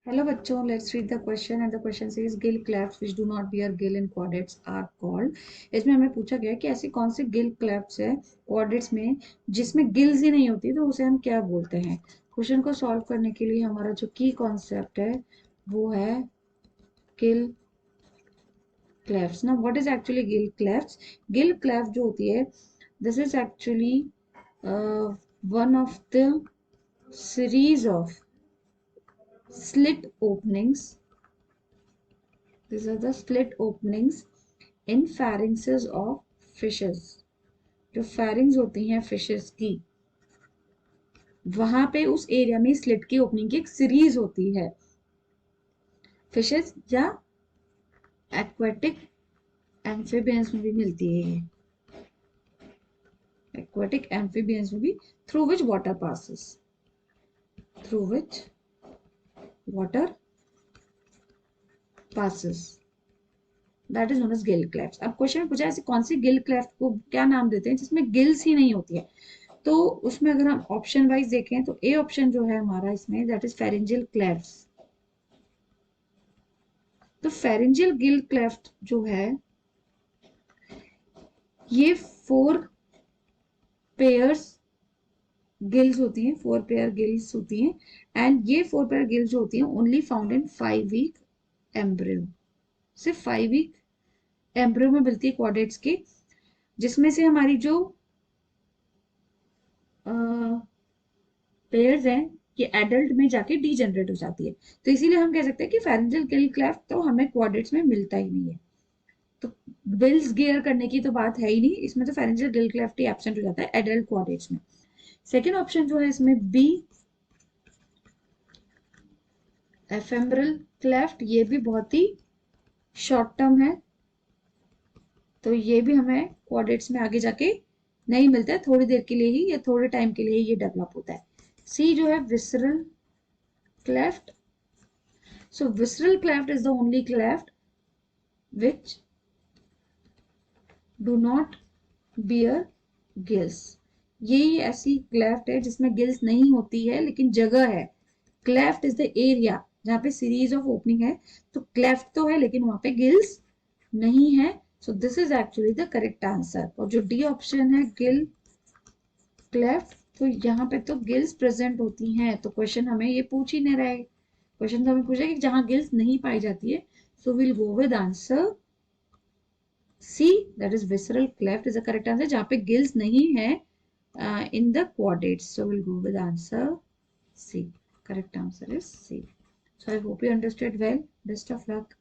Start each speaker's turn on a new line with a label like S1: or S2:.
S1: Hello बच्चों, let's read the question and the question says gill clefts which do not bear gill in chordates are called। इसमें हमें पूछा गया है कि ऐसी कौन सी गिल क्लेफ्ट्स है chordates में जिसमें गिल्स ही नहीं होती, तो उसे हम क्या बोलते हैं। क्वेश्चन को सॉल्व करने के लिए हमारा जो की कॉन्सेप्ट है वो है गिल क्लेफ्ट्स। ना what is actually Gill क्लेफ्ट्स? Gill cleft जो होती है, this is actually one of the series of slit openings. These are the slit openings in pharynxes of fishes। जो pharynx होती हैं fishes की, वहां पे उस एरिया में स्लिट की ओपनिंग की एक सीरीज होती है। फिशेस या एक्वेटिक एम्फीबियंस में भी मिलती है ये, एक्वेटिक एम्फीबियंस में भी, through which water passes, through which water passes, that is known as gill cleft. अब क्वेश्चन में पूछा ऐसी कौन सी गिल क्लेफ्ट को क्या नाम देते हैं जिसमें गिल्स ही नहीं होती है। तो उसमें अगर हम ऑप्शन वाइज देखें तो ए ऑप्शन जो है हमारा इसमें, दैट इज फेरेंजियल क्लेफ्ट्स। तो फेरेंजियल गिल क्लेफ्ट जो है ये 4 पेयर्स गिल्स होती हैं, 4 पेयर गिल्स होती हैं। एंड ये 4 पेयर गिल्स जो होती हैं only found in 5 week embryo. सिर्फ 5 वीक एम्ब्रियो में मिलती है क्वाड्रेट्स की, जिसमें से हमारी जो पेयर्स हैं ये एडल्ट में जाके डीजेनरेट हो जाती है। तो इसीलिए हम कह सकते हैं कि फेरेंजियल गिल क्लेफ्ट तो हमें क्वाड्रेट्स में मिलता ही नहीं है। तो बिल्स गियर करने की तो बात है ही नहीं, इसमें तो फेरेंजियल गिल क्लेफ्ट ही एब्सेंट हो जाता है एडल्ट क्वाड्रेट्स में। सेकेंड ऑप्शन जो है इसमें बी, एफेमरल क्लेफ्ट, ये भी बहुत ही शॉर्ट टर्म है, तो ये भी हमें क्वाड्रेट्स में आगे जाके नहीं मिलता है, थोड़ी देर के लिए ही या थोड़े टाइम के लिए ये डेवलप होता है। सी जो है visceral cleft. So visceral cleft is the only cleft which do not bear gills। ये ऐसी क्लेफ्ट है जिसमें गिल्स नहीं होती है लेकिन जगह है। क्लेफ्ट इज द एरिया जहां पे सीरीज ऑफ ओपनिंग है, तो क्लेफ्ट तो है लेकिन वहां पे गिल्स नहीं है। So this is actually the correct answer. और जो डी ऑप्शन है गिल क्लेफ्ट, तो यहाँ पे तो गिल्स प्रेजेंट होती हैं, तो क्वेश्चन हमें ये पूछ ही नहीं रहा है। क्वेश्चन तो हमें पूछा कि जहां गिल्स नहीं पाई जाती है, so will go with answer C, that is visceral cleft is the correct answer, जहां पे गिल्स नहीं है in the quadrates. So will go with answer C. Correct answer is C. So I hope you understood well. Best of luck.